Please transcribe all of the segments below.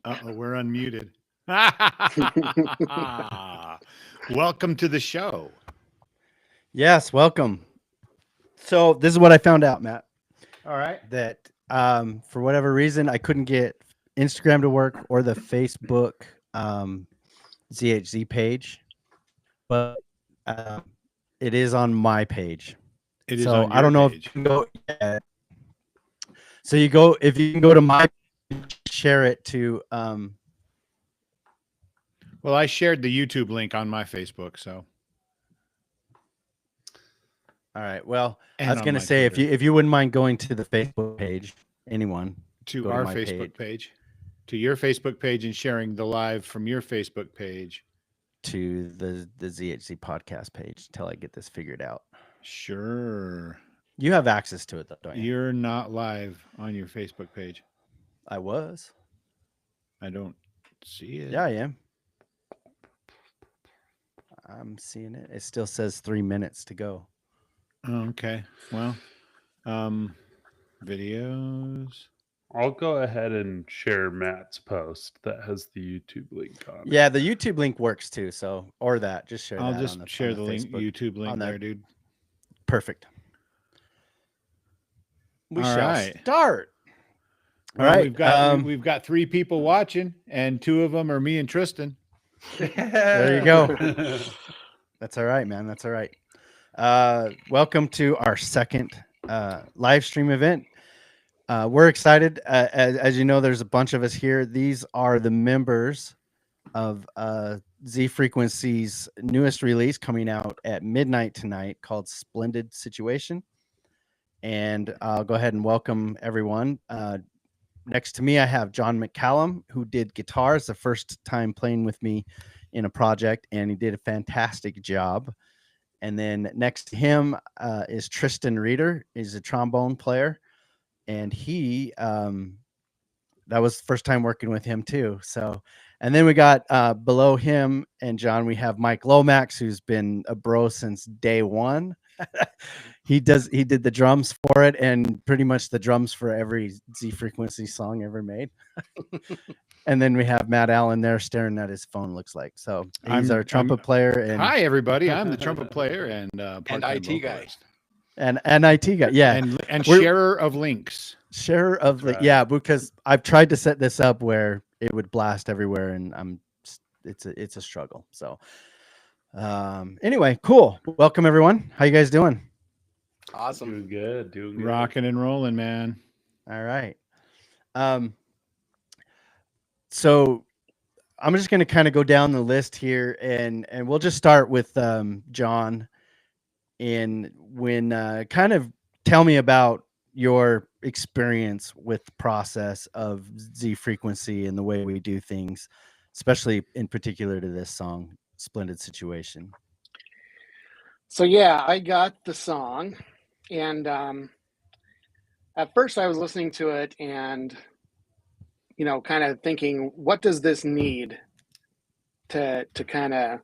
Uh-oh, we're unmuted. Welcome to the show. Yes, welcome. So this is what I found out, Matt, All right. that for whatever reason I couldn't get Instagram to work or the Facebook ZHZ page, but it is on my page. It is So on I your don't know if you page. can go. Yeah. So if you can go to my page, share it to. Well, I shared the YouTube link on my Facebook, so. All right. Well, I And was on gonna my say Twitter. if you wouldn't mind going to the Facebook page, anyone To go to our my Facebook page. To your Facebook page and sharing the live from your Facebook page. to the ZHC podcast page until I get this figured out. Sure. You have access to it, though, don't you? You're not live on your Facebook page. I was. I don't see it. Yeah, I am. I'm seeing it. It still says 3 minutes to go. Oh, okay. Well, videos. I'll go ahead and share Matt's post that has the YouTube link on it. Yeah, the YouTube link works too. So, or that. Just share I'll that. just share on the link, Facebook. YouTube link on there, that. dude. Perfect. We All shall right. start. Well, All right. we've got 3 people watching, and 2 of them are me and Tristan. There you go. That's all right, man. That's all right. Welcome to our second live stream event. We're excited. As you know, there's a bunch of us here. These are the members of Z Frequency's newest release coming out at midnight tonight called Splendid Situation. And I'll go ahead and welcome everyone. Next to me, I have John McCallum, who did guitars the first time playing with me in a project, and he did a fantastic job. And then next to him is Tristan Reeder. He's a trombone player, and he that was the first time working with him too. So, and then we got below him and John, we have Mike Lomax, who's been a bro since day one. He did the drums for it and pretty much the drums for every Z Frequency song ever made. And then we have Matt Allen there staring at his phone, looks like. So he's our trumpet player. And hi, everybody. I'm the trumpet player and IT guy. And IT guy. Yeah. And sharer of links. Sharer of the, yeah, because I've tried to set this up where it would blast everywhere and it's a struggle. So anyway, cool. Welcome everyone. How you guys doing? Awesome. Doing good. Rocking and rolling, man. All right. So I'm just going to kind of go down the list here and we'll just start with John and when kind of tell me about your experience with the process of Z Frequency and the way we do things, especially in particular to this song, Splendid Situation. So yeah, I got the song and at first I was listening to it and kind of thinking, what does this need to kind of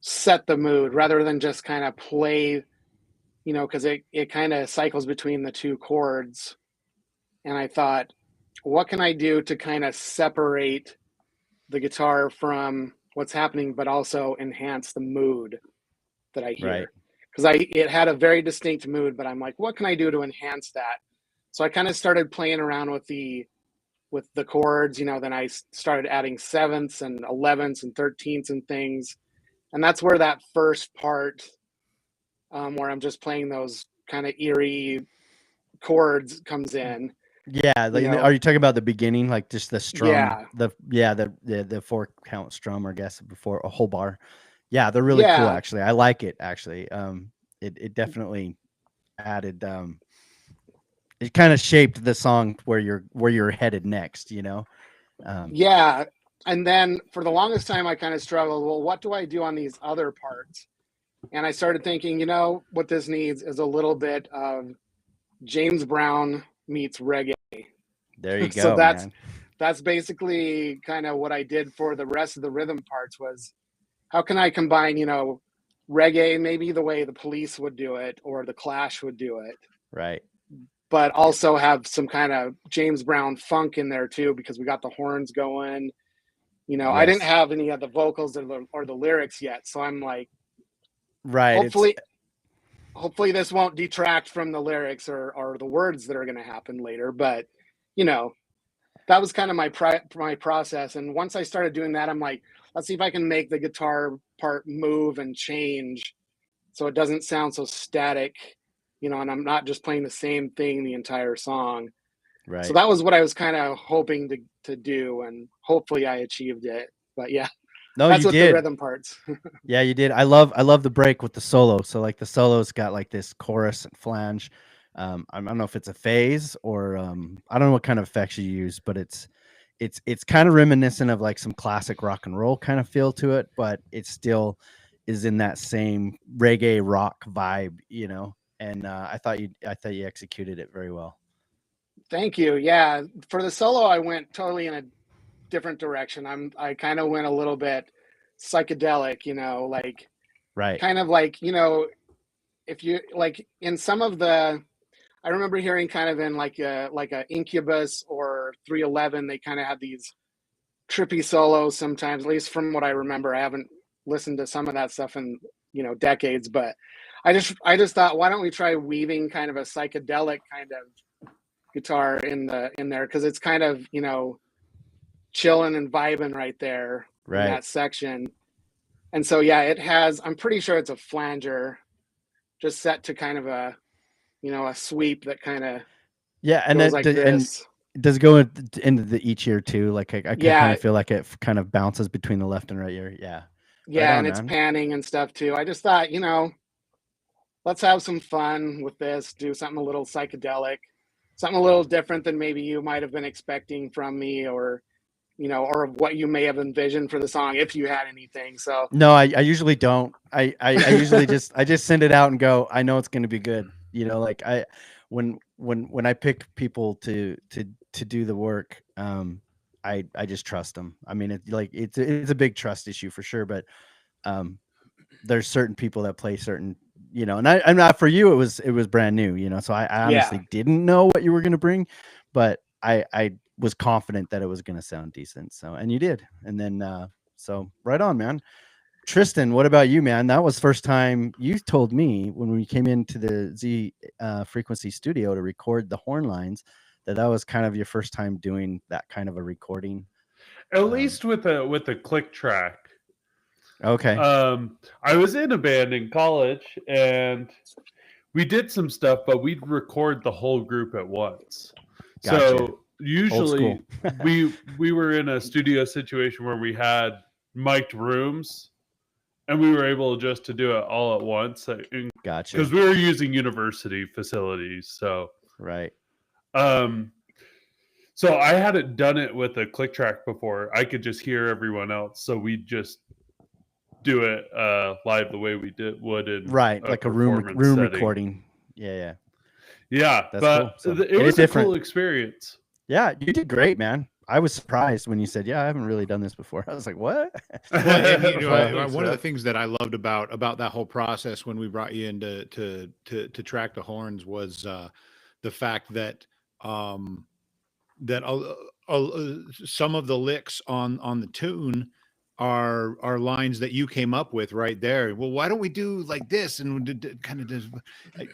set the mood rather than just kind of play, because it kind of cycles between the 2 chords. And I thought, what can I do to kind of separate the guitar from what's happening, but also enhance the mood that I hear? Right. Because it had a very distinct mood, but I'm like, what can I do to enhance that? So I kind of started playing around with the chords, then I started adding 7ths and 11ths and 13ths and things. And that's where that first part, where I'm just playing those kind of eerie chords comes in. Yeah, are you talking about the beginning, like just the strum? Yeah. The 4-count strum, or guess before a whole bar. Yeah, they're really cool. Actually, I like it. Actually, it definitely added. It kind of shaped the song where you're headed next. Yeah, and then for the longest time, I kind of struggled. Well, what do I do on these other parts? And I started thinking, what this needs is a little bit of James Brown meets reggae. There you go. So that's basically kind of what I did for the rest of the rhythm parts was, how can I combine, reggae, maybe the way the Police would do it or the Clash would do it. Right. but also have some kind of James Brown funk in there too, because we got the horns going. You know, I didn't Yes. have any of the vocals or the lyrics yet, so I'm like, Right. hopefully this won't detract from the lyrics or the words that are going to happen later. But you know, that was kind of my process. And once I started doing that, I'm like, let's see if I can make the guitar part move and change, so it doesn't sound so static. You know, and I'm not just playing the same thing the entire song. Right. So that was what I was kind of hoping to do, and hopefully I achieved it. But yeah, No, that's you with did. the rhythm parts. Yeah, you did. I love the break with the solo. So like the solo's got like this chorus and flange. I don't know if it's a phase or I don't know what kind of effects you use, but it's kind of reminiscent of like some classic rock and roll kind of feel to it, but it still is in that same reggae rock vibe, you know. And I thought you executed it very well. Thank you. Yeah, for the solo, I went totally in a different direction. I kind of went a little bit psychedelic, you know, like Right. kind of like, you know, if you like in some of the, I remember hearing kind of in like a Incubus or 311, they kind of have these trippy solos sometimes, at least from what I remember. I haven't listened to some of that stuff in, you know, decades, but I just thought, why don't we try weaving kind of a psychedelic kind of guitar in there, because it's kind of, you know, chilling and vibing right there in Right. that section. And so yeah, it has, I'm pretty sure it's a flanger just set to kind of a, you know, a sweep that kind of Yeah, and goes that like and this. does it go into the each ear too? Like I kind Yeah, of feel like it kind of bounces between the left and right ear. Yeah. Right yeah, on, and it's man. panning and stuff too. I just thought, you know, let's have some fun with this, do something a little psychedelic, something a little different than maybe you might have been expecting from me, or, you know, or what you may have envisioned for the song if you had anything. So No, I usually don't. I usually just send it out and go, I know it's going to be good. You know, like when I pick people to do the work, I just trust them. I mean, it's a big trust issue for sure, but there's certain people that play certain, you know, and I'm not, for you, it was brand new, you know, so I honestly didn't know what you were going to bring, but I was confident that it was going to sound decent. So, and you did. And then, so right on, man. Tristan, what about you, man? That was first time you told me when we came into the Z Frequency studio to record the horn lines that was kind of your first time doing that kind of a recording. At least with a click track. Okay. I was in a band in college and we did some stuff, but we'd record the whole group at once. Gotcha. So usually we were in a studio situation where we had mic'd rooms and we were able just to do it all at once. Gotcha. Because we were using university facilities. So right. So I hadn't done it with a click track before. I could just hear everyone else. So we'd just do it live the way we would in like a room setting. recording. Yeah. That's but cool. It was a cool experience. Yeah, you did great, man. I was surprised when you said, "Yeah, I haven't really done this before." I was like, "What?" Well, you know, one of the things that I loved about that whole process when we brought you in to track the horns was the fact that that some of the licks on the tune are lines that you came up with right there. Well, why don't we do like this and kind of just like,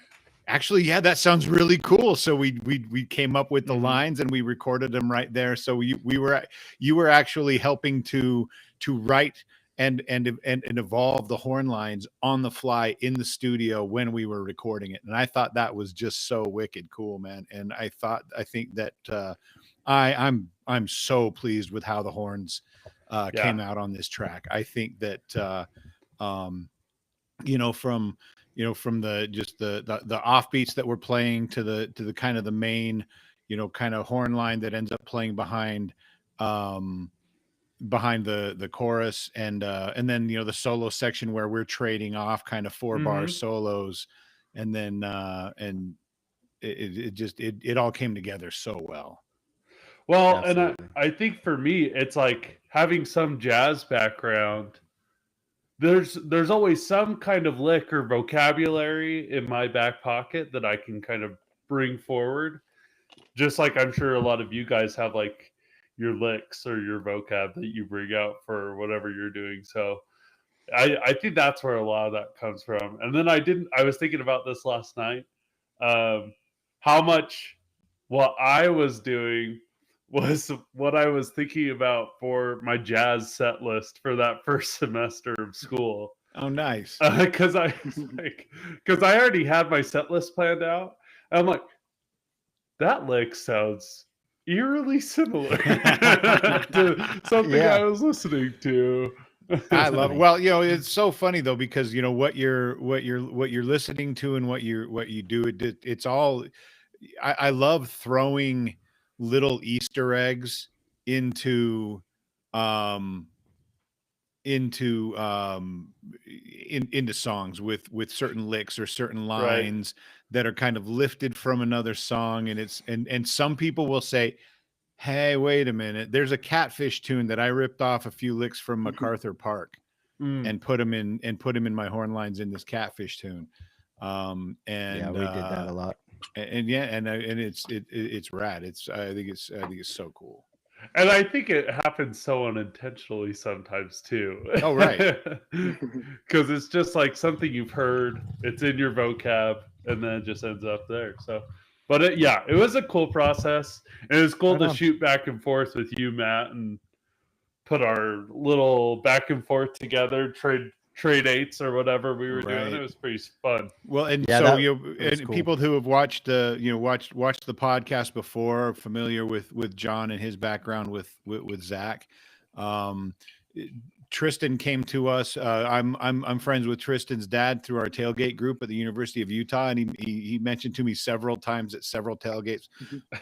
actually, yeah, that sounds really cool. So we came up with the lines and we recorded them right there. So you were actually helping to write and evolve the horn lines on the fly in the studio when we were recording it. And I thought that was just so wicked cool, man. And I think that I'm so pleased with how the horns came out on this track. I think that from the just the offbeats that we're playing to the kind of the main, kind of horn line that ends up playing behind the chorus, and then the solo section where we're trading off kind of 4-bar solos, and then and it all came together so well. Well, absolutely. And I think for me, it's like having some jazz background. There's always some kind of lick or vocabulary in my back pocket that I can kind of bring forward, just like I'm sure a lot of you guys have like your licks or your vocab that you bring out for whatever you're doing. So I think that's where a lot of that comes from. And then I was thinking about this last night, how much what I was doing was what I was thinking about for my jazz set list for that first semester of school. Oh, nice. Because I already had my set list planned out. I'm like, that lick sounds eerily similar to something I was listening to. I love it. Well, it's so funny though, because what you're listening to and what you do, it's all. I love throwing little Easter eggs into songs with certain licks or certain lines that are kind of lifted from another song, and some people will say, hey, wait a minute, there's a Catfish tune that I ripped off a few licks from MacArthur Park and put them in my horn lines in this Catfish tune. And we did that a lot. And it's rad. I think it's so cool. And I think it happens so unintentionally sometimes too. Oh, right. Because it's just like something you've heard, it's in your vocab, and then it just ends up there. So, but it was a cool process. And it was cool to shoot back and forth with you, Matt, and put our little back and forth together, trade eights or whatever we were doing. It was pretty fun. Well, and cool. People who have watched the podcast before are familiar with John and his background with Zach. Tristan came to us. I'm friends with Tristan's dad through our tailgate group at the University of Utah, and he mentioned to me several times at several tailgates,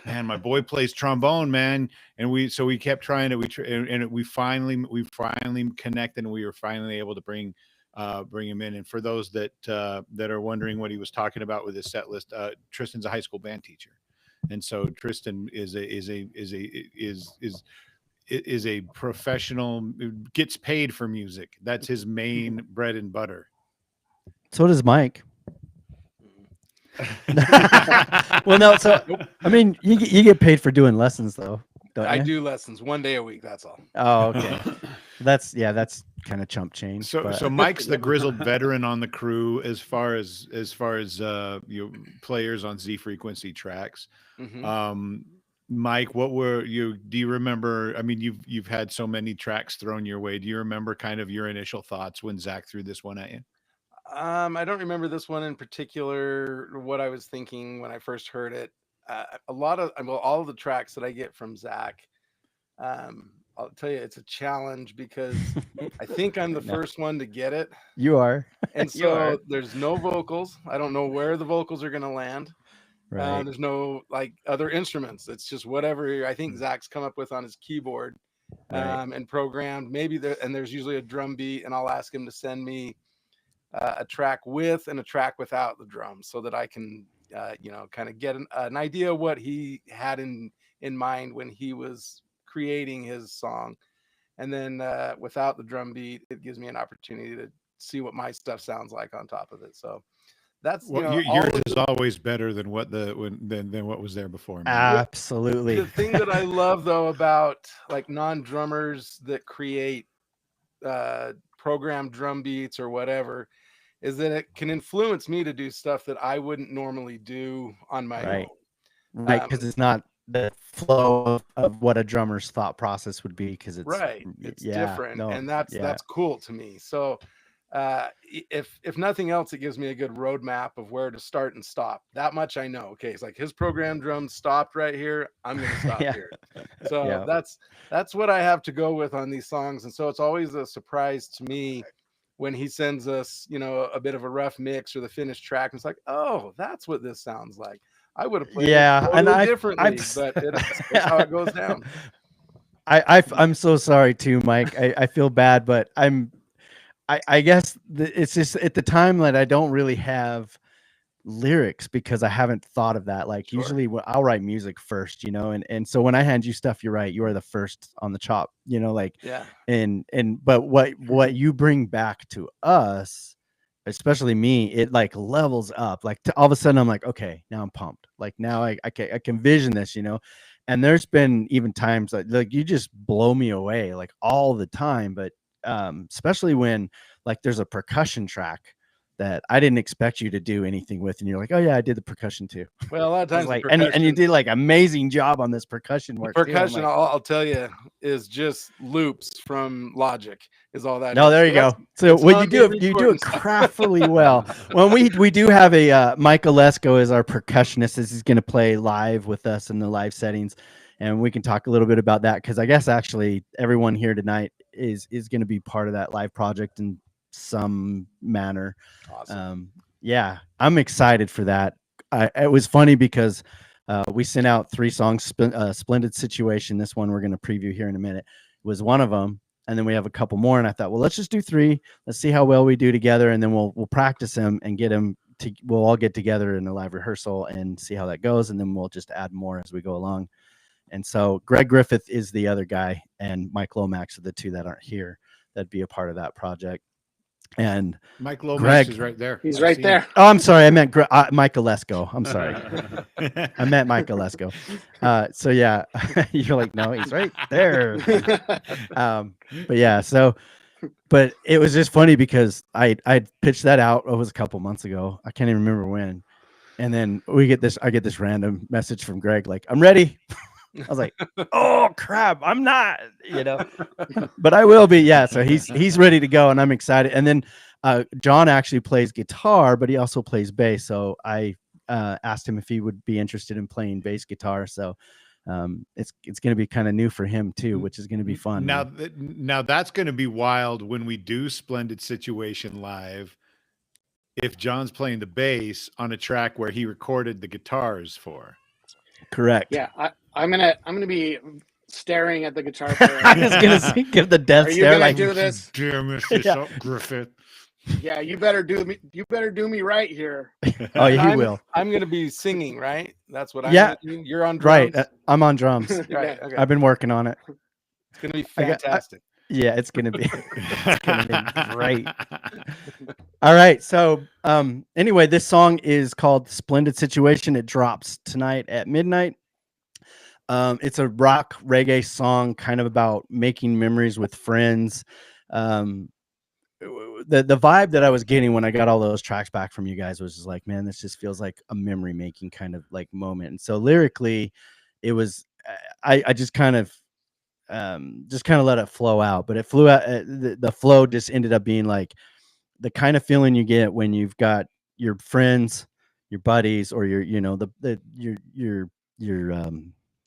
man, my boy plays trombone, man. And we kept trying it. We finally connected, and we were finally able to bring him in. And for those that are wondering what he was talking about with his set list, Tristan's a high school band teacher, and so Tristan is a professional, gets paid for music. That's his main bread and butter. So does Mike. Well, no. So I mean, you get paid for doing lessons, though. Don't you? I do lessons 1 day a week. That's all. Oh, okay. That's kind of chump change. So Mike's the grizzled veteran on the crew as far as players on Z Frequency tracks. Mm-hmm. Mike, do you remember? I mean, you've had so many tracks thrown your way. Do you remember kind of your initial thoughts when Zach threw this one at you? I don't remember this one in particular, what I was thinking when I first heard it. All of the tracks that I get from Zach, I'll tell you, it's a challenge because I think I'm the first one to get it. You are. And so there's no vocals. I don't know where the vocals are going to land. Right. There's no like other instruments. It's just whatever I think Zach's come up with on his keyboard and programmed. There's usually a drum beat, and I'll ask him to send me a track with and a track without the drums so that I can, kind of get an idea what he had in mind when he was creating his song. And then without the drum beat, it gives me an opportunity to see what my stuff sounds like on top of it. So that's yours is always better than what was there before. Man. Absolutely. The thing that I love though about like non-drummers that create programmed drum beats or whatever is that it can influence me to do stuff that I wouldn't normally do on my own. Right, because it's not the flow of what a drummer's thought process would be, because it's different, and that's cool to me. So if nothing else, it gives me a good roadmap of where to start and stop. That much I know. Okay, it's like his programmed drums stopped right here, I'm gonna stop here. So that's what I have to go with on these songs. And so it's always a surprise to me when he sends us a bit of a rough mix or the finished track, and it's like, oh, that's what this sounds like. I would have played it totally differently, but it's how it goes down. I'm so sorry too, Mike. I feel bad, but I guess it's just at the time that I don't really have lyrics because I haven't thought of that. Like usually I'll write music first, and so when I hand you stuff, you're right, you are the first on the chop, but what you bring back to us especially me, it like levels up. Like all of a sudden I'm like, okay, now I'm pumped. Like now I can vision this, you know. And there's been even times like you just blow me away like all the time. But especially when like there's a percussion track that I didn't expect you to do anything with, and you're like, oh yeah, I did the percussion too. Well, a lot of times, Like, and you did like amazing job on this percussion work. Percussion, like, I'll tell you, is just loops from Logic. Is all that? No, is. there you go. So it's what not you do, being you do it recorded. craftfully well. Well, we do have a Mike Olesko as our percussionist. This is going to play live with us in the live settings, and we can talk a little bit about that because I guess actually everyone here tonight is going to be part of that live project in some manner. Awesome. Yeah, I'm excited for that. It was funny because we sent out 3 songs, Splendid Situation. This one we're going to preview here in a minute was one of them. And then we have a couple more. And I thought, well, let's just do 3. Let's see how well we do together. And then we'll practice them and get them to, we'll all get together in a live rehearsal and see how that goes. And then we'll just add more as we go along. And so Greg Griffith is the other guy and Mike Lomax are the 2 that aren't here that'd be a part of that project. And Mike Lomax Greg is right there. He's I right see there. him. Oh, I'm sorry. I meant Mike Olesko. I'm sorry. I meant Mike Olesko. So yeah, you're like, no, he's right there. But yeah, so, but it was just funny because I pitched that out. It was a couple months ago. I can't even remember when. And then I get this random message from Greg, like, I'm ready. I was like, oh crap, I'm not, you know, but I will be. Yeah. So he's ready to go and I'm excited. And then John actually plays guitar, but he also plays bass. So I asked him if he would be interested in playing bass guitar. So it's going to be kind of new for him too, which is going to be fun. Now that's going to be wild when we do Splendid Situation live. If John's playing the bass on a track where he recorded the guitars for. Correct. Yeah, I'm gonna be staring at the guitar player. I'm just gonna give the death Are you stare gonna like do this? Dear Mr. Yeah. Griffith. Yeah, you better do me. You better do me right here. Oh, And he will. I'm going to be singing, right? That's what I'm. Yeah. You're on drums. Right. I'm on drums. Right. Okay. I've been working on it. It's going to be I got- fantastic. Yeah, it's gonna be great. All right. So anyway, this song is called Splendid Situation. It drops tonight at midnight. It's a rock reggae song kind of about making memories with friends. The vibe that I was getting when I got all those tracks back from you guys was just like, man, this just feels like a memory making kind of like moment. And so lyrically, it was I just kind of let it flow out, but it flew out. The flow just ended up being like the kind of feeling you get when you've got your friends, your buddies, or your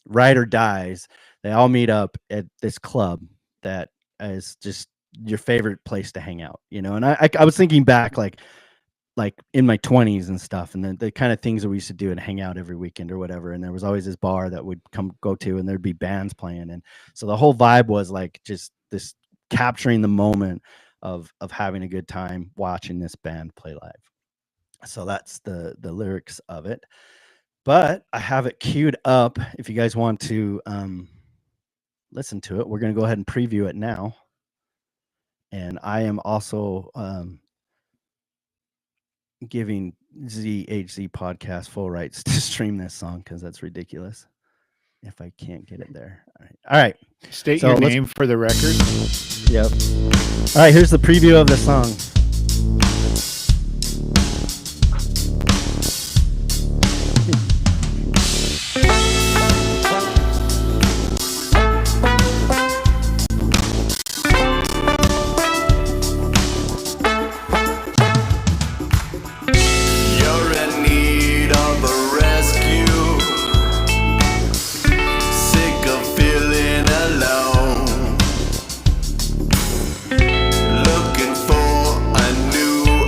ride or dies. They all meet up at this club that is just your favorite place to hang out, you know. And I was thinking back like in my 20s and stuff, and then the kind of things that we used to do and hang out every weekend or whatever. And there was always this bar that would go to, and there'd be bands playing. And so the whole vibe was like just this capturing the moment of having a good time watching this band play live. So that's the lyrics of it. But I have it queued up. If you guys want to listen to it, we're going to go ahead and preview it now. And I am also giving ZHZ podcast full rights to stream this song because that's ridiculous. If I can't get it there. All right. State So your let's- name for the record. Yep. All right. Here's the preview of the song. You're in need of a rescue. Sick of feeling alone. Looking for a new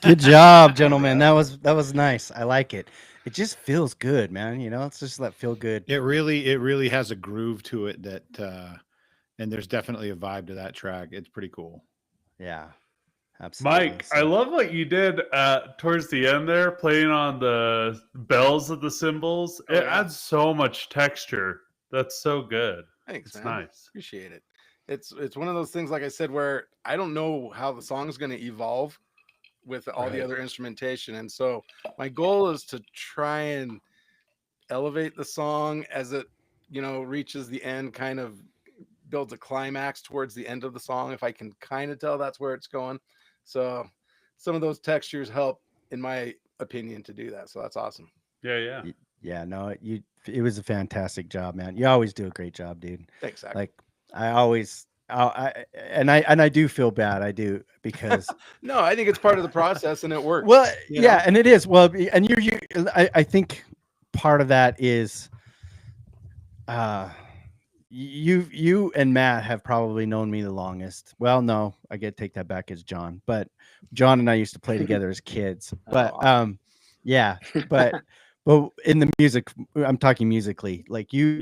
Good job, gentlemen. That was nice. I like it. It just feels good, man. You know, it's just that feel good. It really has a groove to it that, and there's definitely a vibe to that track. It's pretty cool. Yeah, absolutely. Mike, I love what you did towards the end there, playing on the bells of the cymbals. Oh, It yeah. adds so much texture. That's so good. Thanks, It's man. nice. Appreciate it. It's one of those things, like I said, where I don't know how the song's going to evolve with all the Right. other instrumentation, and so my goal is to try and elevate the song as it, reaches the end, kind of builds a climax towards the end of the song. If I can kind of tell that's where it's going, so some of those textures help, in my opinion, to do that. So that's awesome. Yeah. Yeah, no, it was a fantastic job, man. You always do a great job, dude. Thanks, Zach. Like I do feel bad. I do, because No, I think it's part of the process, and it works. well, you yeah, know? and it is. Well, and I think part of that is you and Matt have probably known me the longest. Well, no, I get take that back, as John. But John and I used to play together as kids. But awesome. yeah, but in the music, I'm talking musically. Like you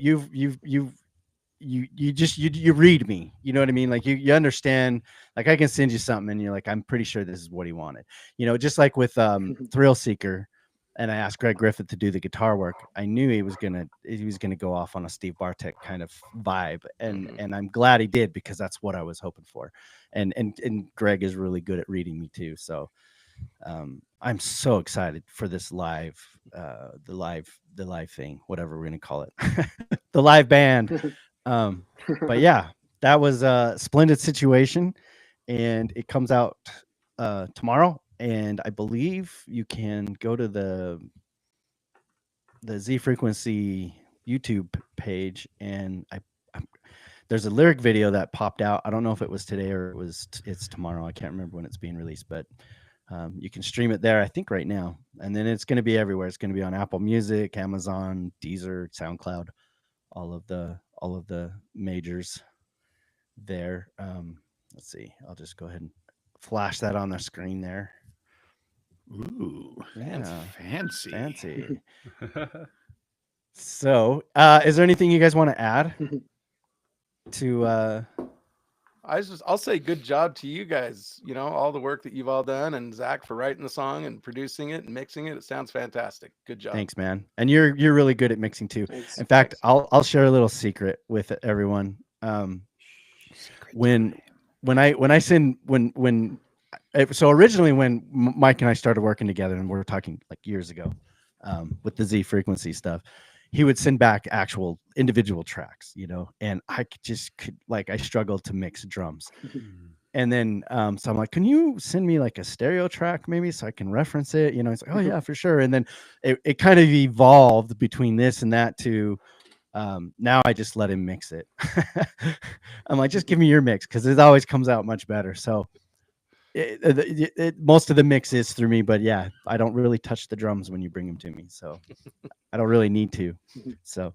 read me. You know what I mean? Like you understand. Like I can send you something, and you're like, I'm pretty sure this is what he wanted. You know, just like with Thrill Seeker. And I asked Greg Griffith to do the guitar work. I knew he was gonna go off on a Steve Bartek kind of vibe, and I'm glad he did, because that's what I was hoping for. And Greg is really good at reading me too. So I'm so excited for this the live thing, whatever we're gonna call it, the live band. But yeah, that was a splendid situation, and it comes out tomorrow. And I believe you can go to the Z Frequency YouTube page, and there's a lyric video that popped out. I don't know if it was today or it's tomorrow. I can't remember when it's being released, but you can stream it there, I think, right now. And then it's going to be everywhere. It's going to be on Apple Music, Amazon, Deezer, SoundCloud, all of the majors there. Let's see. I'll just go ahead and flash that on the screen there. Ooh, that's Yeah. fancy. So, is there anything you guys want to add to I'll say good job to you guys. All the work that you've all done, and Zach for writing the song and producing it and mixing it. It sounds fantastic. Good job. Thanks, man. And you're really good at mixing too. Thanks. In fact, I'll share a little secret with everyone. So originally when Mike and I started working together, and we're talking like years ago, with the Z Frequency stuff, he would send back actual individual tracks, and I I struggled to mix drums. And then, so I'm like, can you send me like a stereo track maybe so I can reference it? He's like, oh yeah, for sure. And then it kind of evolved between this and that to, now I just let him mix it. I'm like, just give me your mix, because it always comes out much better. So most of the mix is through me, but yeah, I don't really touch the drums when you bring them to me, so I don't really need to. So,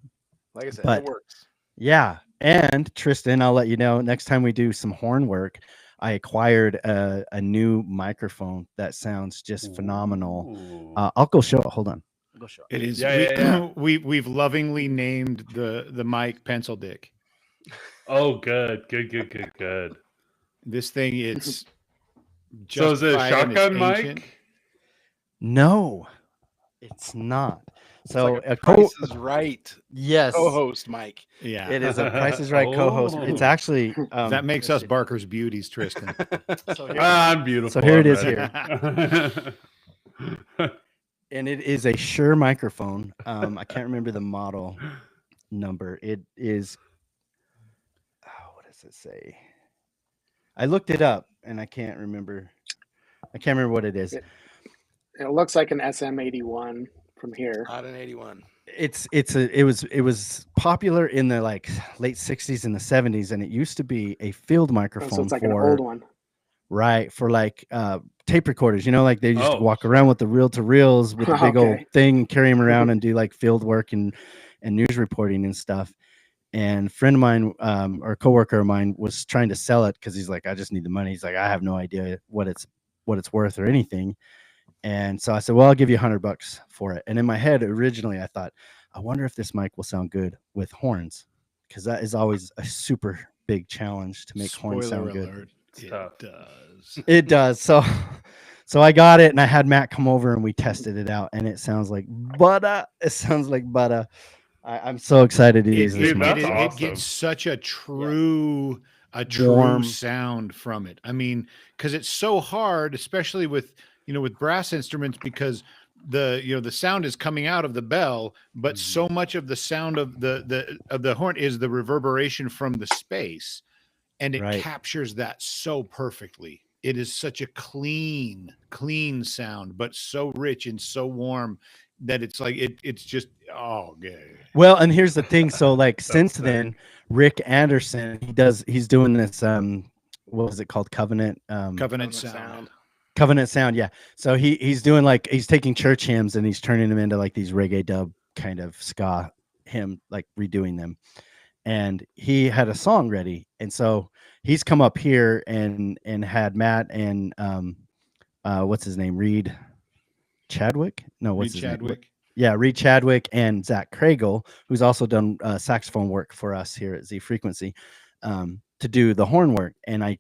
like I said, but it works. Yeah, and Tristan, I'll let you know next time we do some horn work. I acquired a new microphone that sounds just phenomenal. I'll go show it. Hold on. I'll go show it. It is. Yeah. We've lovingly named the mic Pencil Dick. Oh, good. This thing, it's So is it a justified and it's shotgun ancient. mic? No, it's not. So It's like a Price is Right yes, co-host, Mike. Yeah, it is a Price is Right co-host. It's actually that makes us Barker's beauties, Tristan. So here, I'm beautiful. So here it is already. and it is a Shure microphone. I can't remember the model number. It is. Oh, what does it say? I looked it up and I can't remember. What it is. It looks like an SM81 from here. Not an 81. It was popular in the late 60s and the 70s, and it used to be a field microphone. So it's like an old one. Right, for tape recorders, like they used to walk around with the reel-to-reels with the big old thing, carry them around and do like field work and news reporting and stuff. And a friend of mine, or a coworker of mine, was trying to sell it because he's like, I just need the money. He's like, I have no idea what it's what it's worth or anything. And so I said, well, I'll give you $100 for it. And in my head, originally, I thought, I wonder if this mic will sound good with horns, because that is always a super big challenge to make horns sound good. Alert, it tough. does. It does. So I got it, and I had Matt come over and we tested it out, and it sounds like butter. It sounds like butter. I'm so excited to use this dude, mic. that's It awesome. gets such a true Warm. sound from it. I mean, because it's so hard, especially with with brass instruments, because the sound is coming out of the bell, but so much of the sound of the horn is the reverberation from the space, and it Right. captures that so perfectly. It is such a clean sound, but so rich and so warm that it's like it's just good. Well, and here's the thing. So like since sick. then, Rick Anderson, he's doing this what was it called? Covenant Covenant sound. Covenant Sound, yeah. So he's doing like he's taking church hymns and he's turning them into like these reggae dub kind of ska hymn, like redoing them. And he had a song ready, and so he's come up here and had Matt and what's his name, Reed Chadwick? No, what's Reed his name? Chadwick. Yeah, Reed Chadwick and Zach Craigle, who's also done saxophone work for us here at Z Frequency, to do the horn work. And I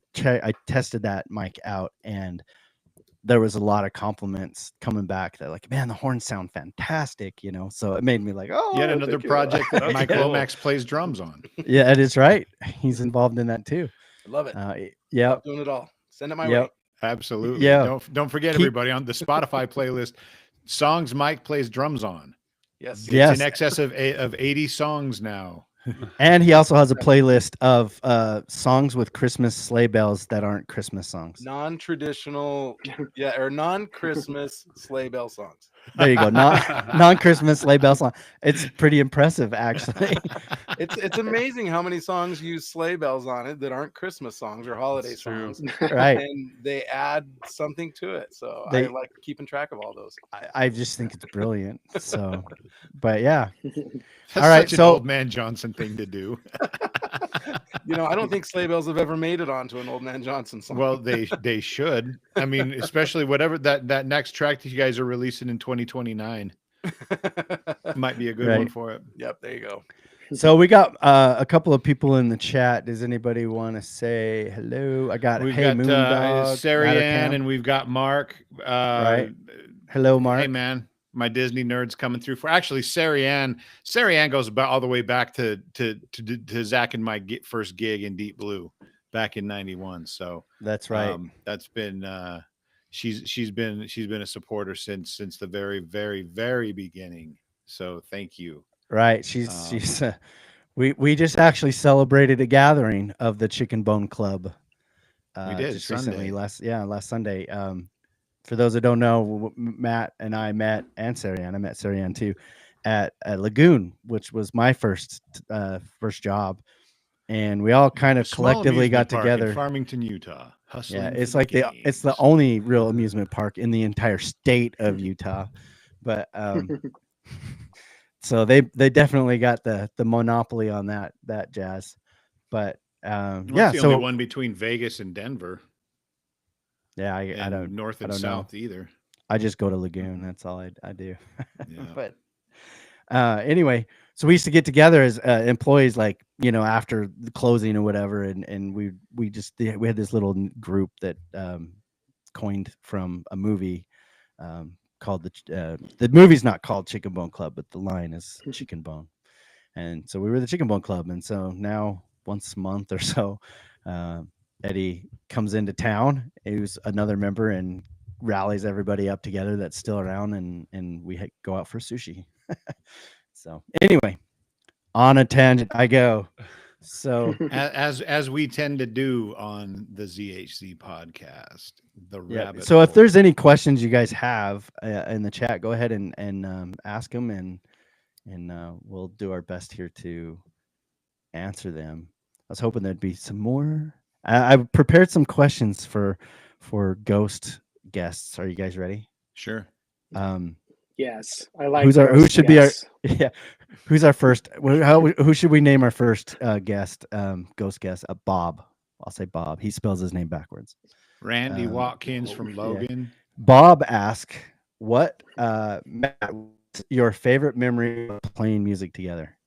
tested that mic out, and there was a lot of compliments coming back that like, man, the horns sound fantastic, So it made me like, oh, Yet another thank you. project that That's Mike cool. Lomax plays drums on. Yeah, that is right. He's involved in that too. I love it. Yeah. Love doing it all. Send it my Yep. way. Absolutely. Yeah. Don't forget, Keep- everybody, on the Spotify playlist, songs Mike plays drums on. Yes. It's Yes. in excess of 80 songs now. And he also has a playlist of songs with Christmas sleigh bells that aren't Christmas songs. Non-traditional, or non-Christmas sleigh bell songs. There you go. Non-Christmas sleigh bell song. It's pretty impressive, actually. It's amazing how many songs use sleigh bells on it that aren't Christmas songs or holiday It's true. songs, Right. and they add something to it. So They- I like keeping track of all those. I just think it's brilliant. So, but yeah. That's All right, such an so- old man Johnson thing to do. I don't think sleigh bells have ever made it onto an Old Man Johnson song. Well, they should. I mean, especially whatever that next track that you guys are releasing in 2029 might be a good one Right. for it. Yep, there you go. So we got a couple of people in the chat. Does anybody want to say hello? I got We've Hey got Moondog, Sarah Mattercam. Ann, and we've got Mark. Right. Hello, Mark. Hey man, my Disney nerds coming through. For actually, Sarah Ann goes about all the way back to Zach and my first gig in Deep Blue back in '91. So That's right. that's been she's been a supporter since the very, very, very beginning. So thank you. Right. She's we just actually celebrated a gathering of the Chicken Bone Club. We did, just Sunday. recently, last Sunday. For those that don't know, Matt and I met, and Sarianne, I met Sarianne too, at Lagoon, which was my first job, and we all kind of Small collectively got amusement park in together. Farmington, Utah. Hustling Yeah, for it's like it's the gains. only real amusement park in the entire state of Utah, but so they definitely got the monopoly on that jazz, but Well, yeah, it's the so only one between Vegas and Denver. yeah, I And don't north and I don't know. south either. I just go to Lagoon. That's all I do. Yeah. But anyway, so we used to get together as employees, like after the closing or whatever, and we had this little group that coined from a movie called the movie's not called Chicken Bone Club, but the line is Chicken Bone, and so we were the Chicken Bone Club, and so now once a month or so, Eddie comes into town. Who's another member and rallies everybody up together that's still around, and we go out for sushi. So anyway, on a tangent I go. So as we tend to do on the ZHC podcast, the yeah. rabbit. So if hole. there's any questions you guys have in the chat, go ahead and ask them, and we'll do our best here to answer them. I was hoping there'd be some more. I prepared some questions for ghost guests. Are you guys ready? Sure. Yes, I like. Who those should be our guests. yeah? Who's our first? Who should we name our first guest? Ghost guest? Bob. I'll say Bob. He spells his name backwards. Randy Watkins from Logan. Bob asked, "What, Matt, what's your favorite memory of playing music together?"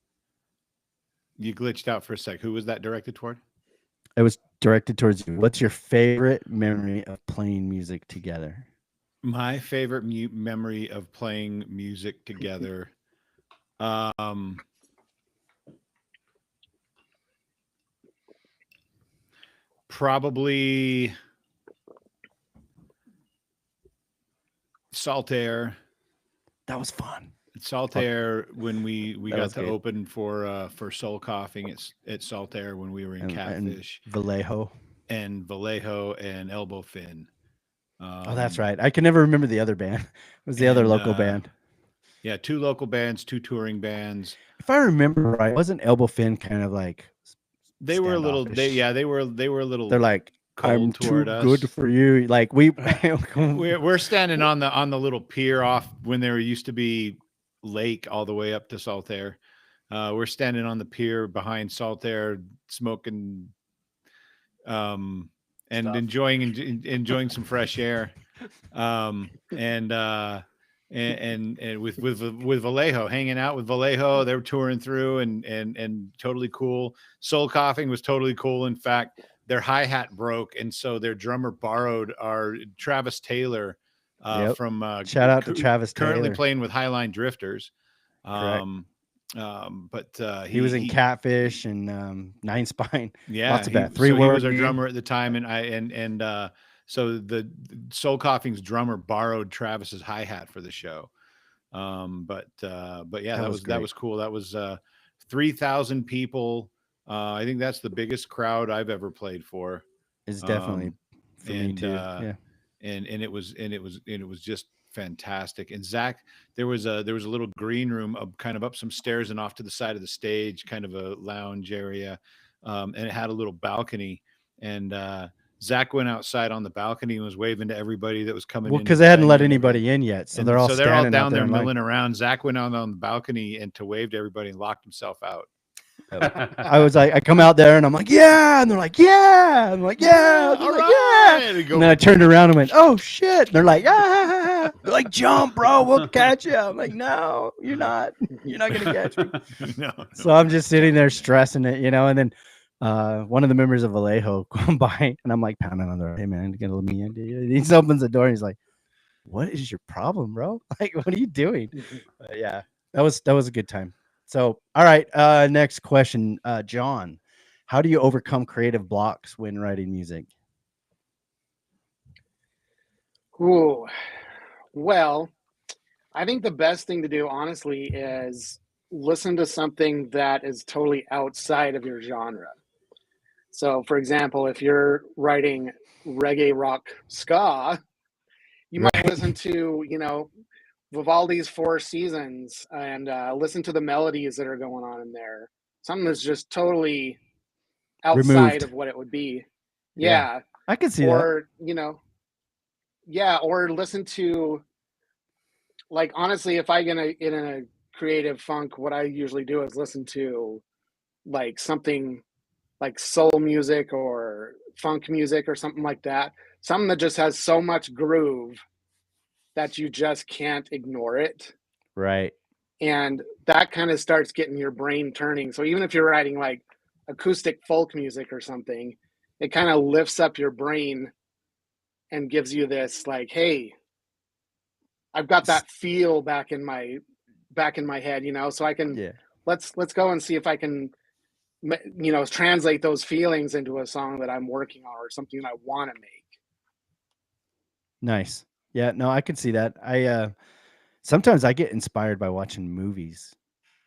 You glitched out for a sec. Who was that directed toward? It was directed towards you. What's your favorite memory of playing music together? My favorite memory of playing music together. Probably Saltaire. That was fun. Saltaire, when we That got was to good. open for Soul Coughing at Saltaire when we were in Catfish Vallejo. and Vallejo and Elbow Fin. Oh, that's right. I can never remember the other band. It was the other local band. Yeah, 2 local bands, 2 touring bands. If I remember right, wasn't Elbow Fin kind of like They were a little. standoffish? They were a little. They're like, I'm cold too toward us. good for you. Like we We're standing on the little pier off when there used to be lake all the way up to Saltaire. We're standing on the pier behind Saltaire, smoking, and Stuff. enjoying some fresh air, and with Vallejo, hanging out with Vallejo. They were touring through and totally cool. Soul Coughing was totally cool. In fact, their hi-hat broke, and so their drummer borrowed our Travis Taylor Yep. from shout out to Travis currently Taylor. playing with Highline Drifters. Correct. But He was in Catfish and Nine Spine. yeah, lots of that. He was our Word. drummer at the time, and so the Soul Coughing's drummer borrowed Travis's hi-hat for the show. But yeah, that was great. cool. That was 3,000 people. I think that's the biggest crowd I've ever played for. It's definitely for me and too. Yeah. and it was just fantastic. And Zach, there was a little green room kind of up some stairs and off to the side of the stage, kind of a lounge area, and it had a little balcony. And Zach went outside on the balcony and was waving to everybody that was coming. Well, in because they hadn't let and anybody in yet, so and they're all so standing down out there in line. milling around. Zach went out on the balcony and to wave to everybody and locked himself out. I was like, I come out there and I'm like, yeah, and they're like, yeah, I'm like, yeah, all like, right. yeah. And go, And then I turned around and went, oh shit. And they're like, ah, they're like, jump, bro, we'll catch you. I'm like, no, you're not gonna catch me. no. So I'm just sitting there stressing it, you know. And then one of the members of Vallejo come by and I'm like pounding on the door, hey man, get a little me in. He opens the door and he's like, what is your problem, bro? Like, what are you doing? Yeah, that was a good time. So, all right, next question, John, how do you overcome creative blocks when writing music? Ooh, well, I think the best thing to do, honestly, is listen to something that is totally outside of your genre. So, for example, if you're writing reggae, rock, ska, you might listen to, Vivaldi's Four Seasons and listen to the melodies that are going on in there. Something that's just totally outside Removed. of what it would be. Yeah. Yeah. I can see Or, or listen to, like, honestly, if I get in a creative funk, what I usually do is listen to like something like soul music or funk music or something like that. Something that just has so much groove that you just can't ignore it. that. Right. And that kind of starts getting your brain turning. So even if you're writing like acoustic folk music or something, it kind of lifts up your brain and gives you this like, hey, I've got that feel back in my head, so I can, let's go and see if I can, translate those feelings into a song that I'm working on or something I want to make. Nice. Yeah, no, I can see that. I sometimes I get inspired by watching movies.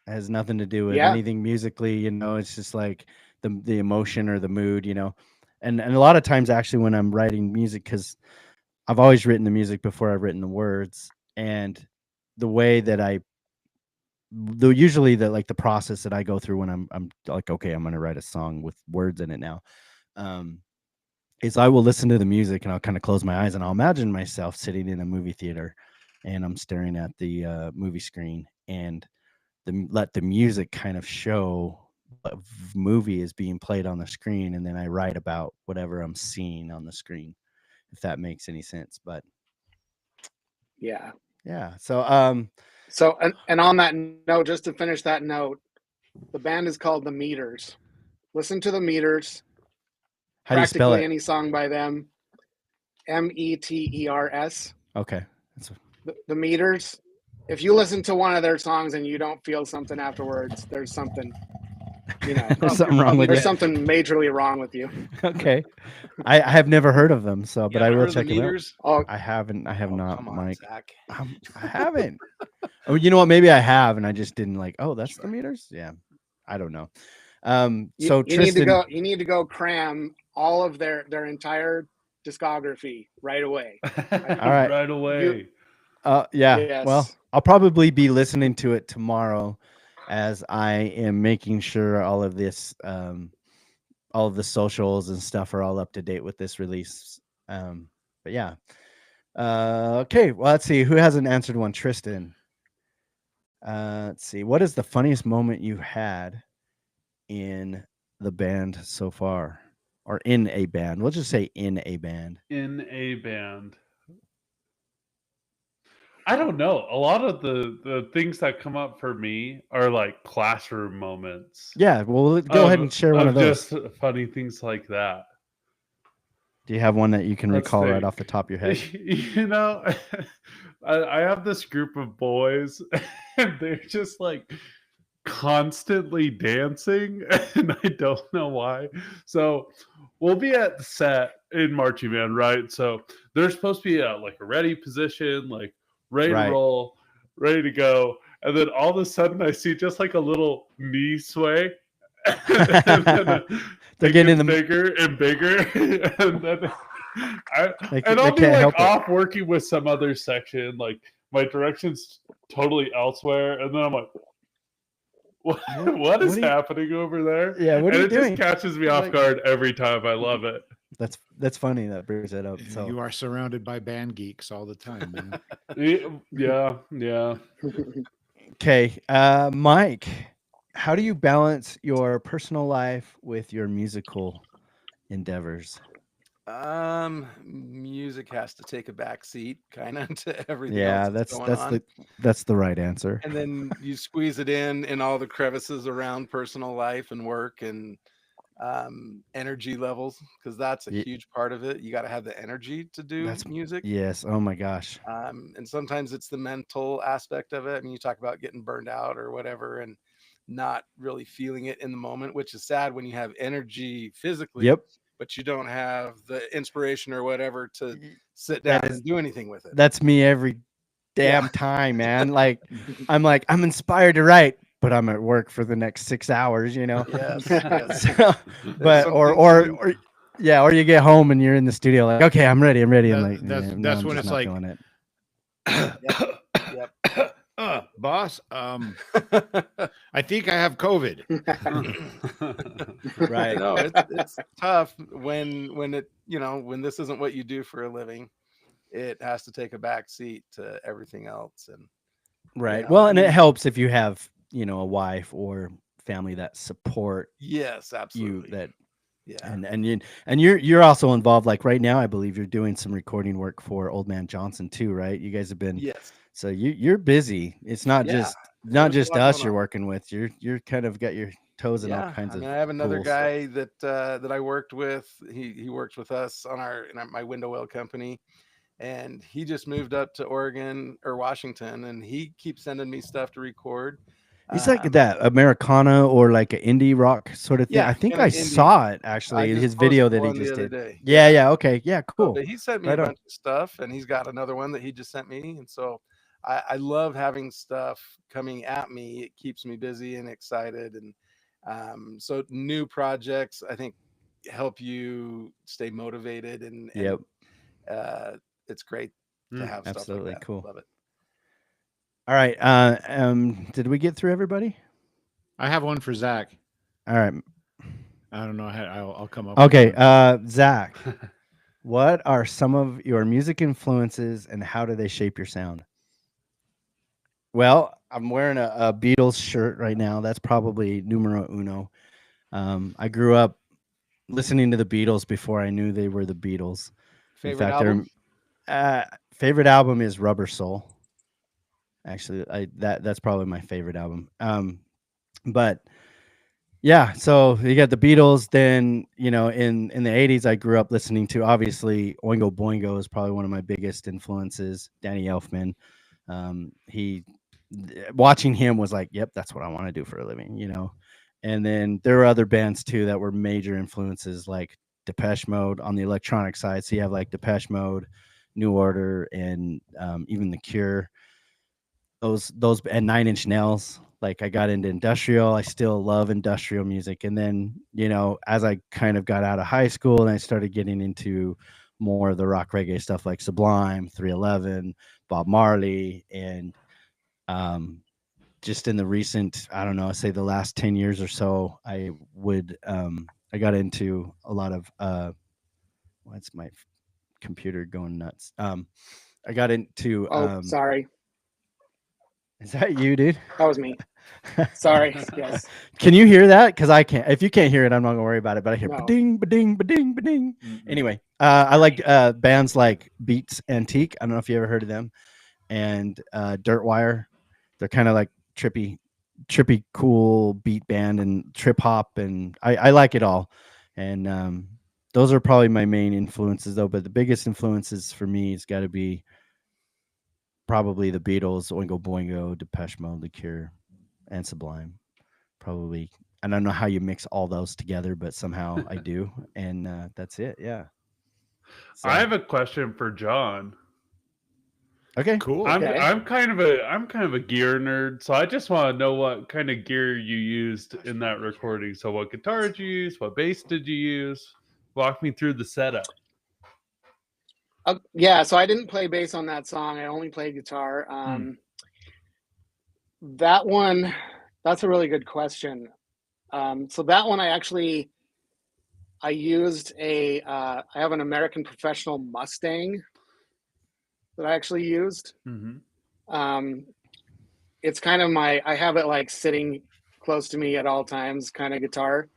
It has nothing to do with anything musically, it's just like the emotion or the mood, and a lot of times actually when I'm writing music, because I've always written the music before I've written the words, and the way that usually the process that I go through when I'm like, okay, I'm going to write a song with words in it now, is I will listen to the music and I'll kind of close my eyes and I'll imagine myself sitting in a movie theater and I'm staring at the movie screen and let the music kind of show what movie is being played on the screen, and then I write about whatever I'm seeing on the screen. if that makes any sense. But Yeah. yeah, so So, and on that note, just to finish that note, the band is called The Meters. Listen to The Meters. how do you spell Practically it? any song by them. METERS. Okay. The Meters. If you listen to one of their songs and you don't feel something afterwards, there's something, There's something wrong with there's it. something majorly wrong with you. Okay. I have never heard of them, so but I will check them out. Meters. Oh, I haven't. I have not, Come on, Mike. Zach. I haven't. Oh, you know what? Maybe I have, and I just didn't like. Oh, that's the Meters. Yeah, I don't know. So you Tristan, You need to go cram all of their entire discography right away. right. Right away. yeah. Yes. Well, I'll probably be listening to it tomorrow, as I am making sure all of this, all of the socials and stuff are all up to date with this release. But yeah. Okay. Well, let's see who hasn't answered one. Tristan. Let's see. What is the funniest moment you had in the band so far, or in a band? We'll just say in a band. In a band. I don't know. A lot of the things that come up for me are like classroom moments. Yeah. Well, go ahead and share one of those. Just funny things like that. Do you have one that you can Let's recall right think. off the top of your head? You know, I have this group of boys, and they're just like constantly dancing, and I don't know why. So we'll be at the set in marching band, right? So they're supposed to be like a ready position, like ready Right. to roll, ready to go, and then all of a sudden I see just like a little knee sway. And then They're it getting in gets the bigger and bigger, and then They and I'll can't be like help it. off working with some other section, like my direction's totally elsewhere, and then I'm like, what is what are you- happening over there? Yeah, what are And you it doing? just catches me off Like- guard every time. I love it. That's funny that brings it up. So You are surrounded by band geeks all the time, man. Yeah. okay, Mike, how do you balance your personal life with your musical endeavors? Music has to take a back seat kind of to everything Yeah, else that's going on. that's the right answer. And then you squeeze it in all the crevices around personal life and work and energy levels, because that's a Ye- huge part of it. You got to have the energy to do That's- music. Yes. Oh my gosh. And sometimes it's the mental aspect of it. I mean, you talk about getting burned out or whatever and not really feeling it in the moment, which is sad when you have energy physically, Yep. but you don't have the inspiration or whatever to sit down That is- and do anything with it. That's me every damn time, man. Like I'm inspired to write, but I'm at work for the next 6 hours, you know. Yes, yes. So, but some or things or you get home and you're in the studio like, okay, I'm ready. And like, That's "Yeah, no, I'm when just it's not like, feeling it." boss, I think I have COVID. Right. No, it's tough when it, when this isn't what you do for a living. It has to take a back seat to everything else. And Right. know, Well, I and it mean- helps if you have, a wife or family that support yes, you absolutely. that Yeah. and you're also involved, like right now I believe you're doing some recording work for Old Man Johnson too, right? You guys have been Yes. so you're busy. It's not Yeah, just there's a lot us going you're on. working with. You're kind of got your toes in all kinds I mean, of I have another cool stuff. guy that I worked with. He works with us on my window well company, and he just moved up to Oregon or Washington, and he keeps sending me stuff to record. He's like that Americana or like an indie rock sort of thing. Yeah, I think kinda I indie. saw it I actually in just his video posted that he one the just other did. day. Yeah, okay. Yeah, So, cool. but he sent me Right a on. bunch of stuff, and he's got another one that he just sent me, and so I love having stuff coming at me. It keeps me busy and excited, and so new projects I think help you stay motivated, and Yep. it's great to Mm, have stuff absolutely, like that. cool. Love it. All right. Did we get through everybody? I have one for Zach. All right. I don't know. I'll come up. with Okay. one. Zach, what are some of your music influences and how do they shape your sound? Well, I'm wearing a Beatles shirt right now. That's probably numero uno. I grew up listening to the Beatles before I knew they were the Beatles. Favorite album? Favorite album is Rubber Soul. Actually, that's probably my favorite album. But yeah, so you got the Beatles. Then in the 80s, I grew up listening to, obviously, Oingo Boingo is probably one of my biggest influences. Danny Elfman. Watching him was like, yep, that's what I want to do for a living. And then there were other bands too that were major influences, like Depeche Mode on the electronic side. So you have like Depeche Mode, New Order, and even The Cure. Those and Nine Inch Nails. Like, I got into industrial. I still love industrial music. And then, as I kind of got out of high school and I started getting into more of the rock reggae stuff, like Sublime, 311, Bob Marley, and just in the recent, I don't know, say the last 10 years or so, I got into a lot of what's my computer going nuts? I got into sorry. Is that you, dude? That was me. Sorry. Yes. Can you hear that? Because I can't. If you can't hear it, I'm not gonna worry about it. But I hear No. ba-ding, ba-ding, ba-ding, ba-ding. Anyway, I like bands like Beats Antique. I don't know if you ever heard of them, and Dirtwire. They're kind of like trippy, cool beat band and trip hop, and I like it all. And those are probably my main influences, though. But the biggest influences for me has got to be probably the Beatles, Oingo Boingo, Depeche Mode, The Cure, and Sublime. Probably. I don't know how you mix all those together, but somehow I do. And that's it. Yeah. So, I have a question for John. okay. Cool. I'm kind of a gear nerd, so I just want to know what kind of gear you used in that recording. So what guitar did you use? What bass did you use? Walk me through the setup. Yeah, so I didn't play bass on that song. I only played guitar. That one, that's a really good question. So that one, I used I have an American Professional Mustang that I actually used. It's kind of I have it like sitting close to me at all times kind of guitar.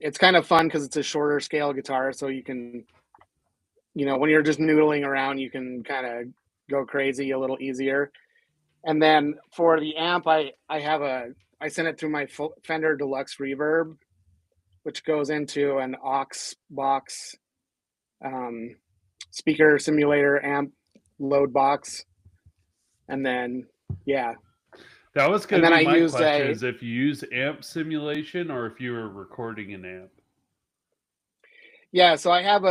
It's kind of fun because it's a shorter scale guitar, so you can, when you're just noodling around, you can kind of go crazy a little easier. And then for the amp, I sent it through my Fender Deluxe Reverb, which goes into an aux box, speaker simulator amp load box. And then, yeah. That was going to be my question, is if you use amp simulation or if you were recording an amp. Yeah, so I have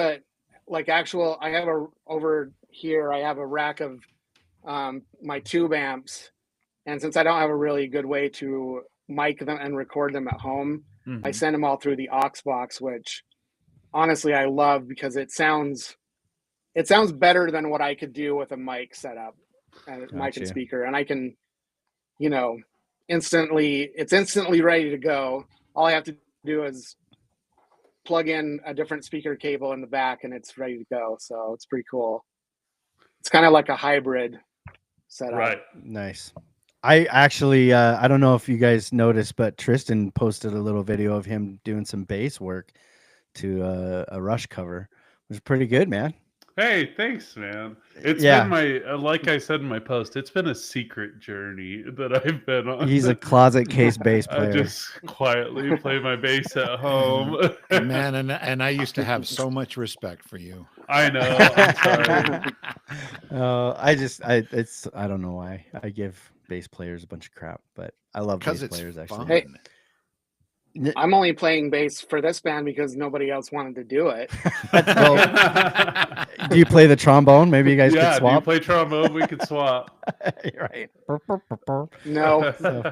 over here, I have a rack of my tube amps. And since I don't have a really good way to mic them and record them at home, I send them all through the aux box, which honestly I love because it sounds better than what I could do with a mic setup and mic and speaker. And I can, it's instantly ready to go. All I have to do is plug in a different speaker cable in the back and it's ready to go. So it's pretty cool. It's kind of like a hybrid setup. Right. Nice. I actually, I don't know if you guys noticed, but Tristan posted a little video of him doing some bass work to a Rush cover. It was pretty good, man. Hey, thanks, man. It's been like I said in my post, it's been a secret journey that I've been on. He's a closet case bass player. I just quietly play my bass at home. Man, and I used to have so much respect for you. I know. I'm sorry. I don't know why I give bass players a bunch of crap, but I love bass players actually. Hey, I'm only playing bass for this band because nobody else wanted to do it. Well, do you play the trombone? Maybe you guys could swap. Do you play trombone? We could swap. Right. No. So,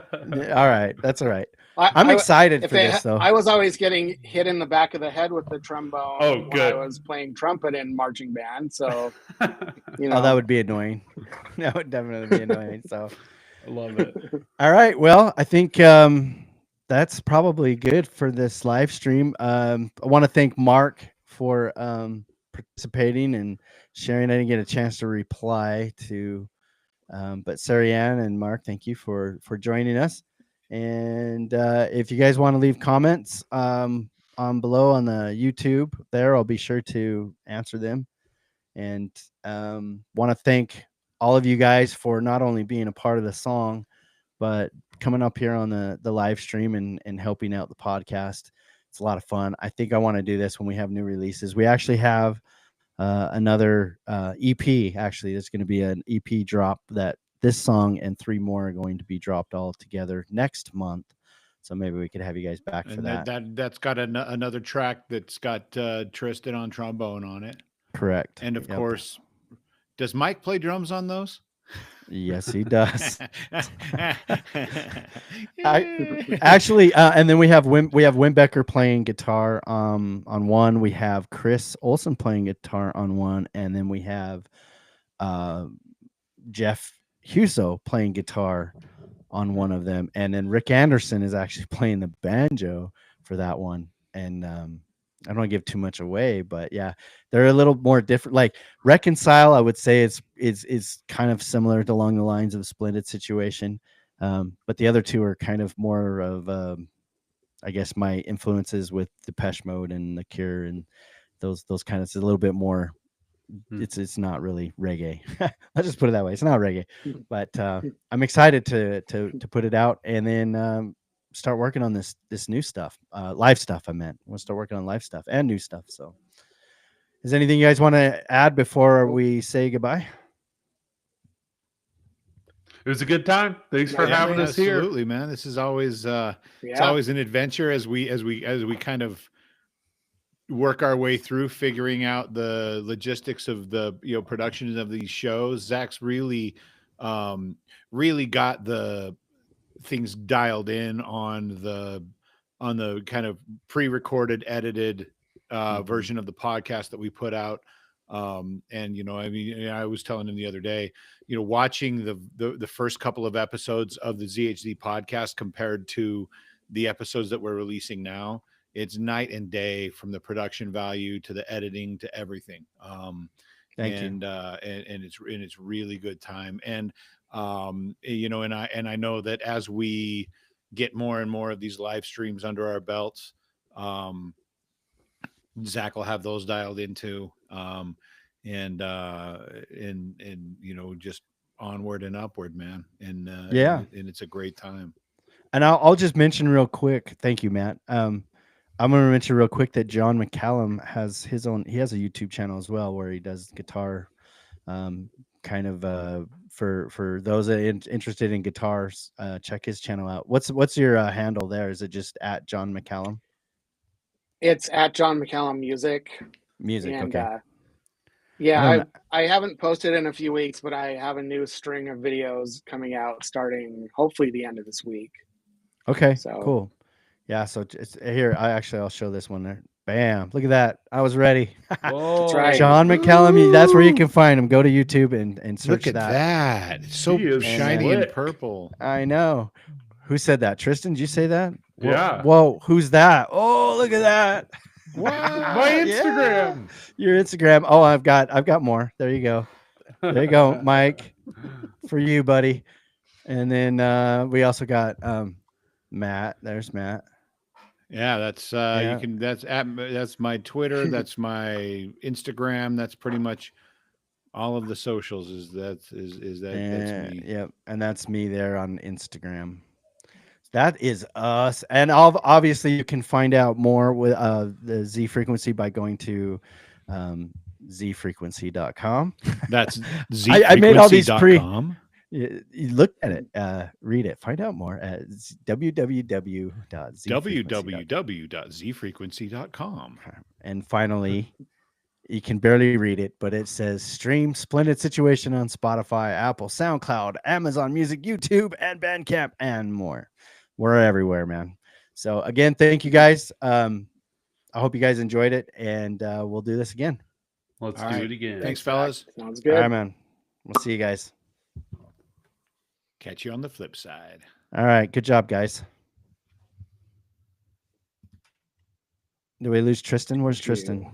all right. That's all right. I'm excited for this, though. I was always getting hit in the back of the head with the trombone when I was playing trumpet in marching band. So, Oh, that would be annoying. That would definitely be annoying. So, I love it. All right. Well, I think that's probably good for this live stream. I want to thank Mark for participating and sharing. I didn't get a chance to reply to, but Sarianne and Mark, thank you for joining us. And if you guys want to leave comments on on below on the YouTube there. I'll be sure to answer them. And want to thank all of you guys for not only being a part of the song, but coming up here on the live stream and helping out the podcast. It's a lot of fun. I think I want to do this when we have new releases. We actually have another EP. Actually, there's going to be an EP drop that this song and 3 more are going to be dropped all together next month. So maybe we could have you guys back for that. That's got another track that's got Tristan on trombone on it. Correct. And of course, does Mike play drums on those? Yes, he does. Actually, and then we have Wim Becker playing guitar on one. We have Chris Olson playing guitar on one, and then we have Jeff Huso playing guitar on one of them, and then Rick Anderson is actually playing the banjo for that one. And I don't want to give too much away, but yeah, they're a little more different. Like Reconcile, I would say is kind of similar to along the lines of a Splendid Situation, but the other two are kind of more of I guess my influences with Depeche Mode and The Cure and those kind of. It's a little bit more. It's not really reggae. Let's just put it that way. It's not reggae, but I'm excited to put it out and then start working on this new stuff, live stuff. I meant we'll start working on live stuff and new stuff. So, is anything you guys want to add before we say goodbye? It was a good time. Thanks for having us here. Absolutely, man. This is always it's always an adventure as we kind of work our way through figuring out the logistics of the productions of these shows. Zach's really got the things dialed in on the kind of pre-recorded, edited version of the podcast that we put out. And I was telling him the other day, watching the first couple of episodes of the ZHZ podcast compared to the episodes that we're releasing now, it's night and day from the production value to the editing to everything. Thank you. And it's really good time. And and I know that as we get more and more of these live streams under our belts, Zach will have those dialed into, and just onward and upward, man. And and it's a great time. And I'll just mention real quick. Thank you, Matt. I'm going to mention real quick that John McCallum has he has a YouTube channel as well where he does guitar, kind of for those that are interested in guitars, check his channel out. What's your handle there? Is it just at John McCallum? It's at John McCallum Music. And, okay. I haven't posted in a few weeks, but I have a new string of videos coming out starting hopefully the end of this week. Okay, so cool. Yeah, so it's here. I'll show this one there. Bam! Look at that. I was ready. That's right. John McCallum. That's where you can find him. Go to YouTube and search Look at that. It's so shiny and purple. I know. Who said that? Tristan, did you say that? Yeah. Whoa, who's that? Oh, look at that. Wow. My Instagram. Yeah. Your Instagram. Oh, I've got more. There you go. There you go, Mike. For you, buddy. And then we also got Matt. There's Matt. Yeah, that's that's my Twitter, that's my Instagram, that's pretty much all of the socials. That's me. Yep, and that's me there on Instagram. That is us. And obviously you can find out more with the Z Frequency by going to zfrequency.com. That's zfrequency.com. I made all these You look at it, read it, find out more at www.zfrequency.com. And finally, you can barely read it, but it says stream Splendid Situation on Spotify, Apple, SoundCloud, Amazon Music, YouTube, and Bandcamp, and more. We're everywhere, man. So again, thank you guys. I hope you guys enjoyed it, and we'll do this again. Let's do it again. Thanks, fellas. Sounds good. All right, man. We'll see you guys. Catch you on the flip side. All right. Good job, guys. Do we lose Tristan? Where's Tristan?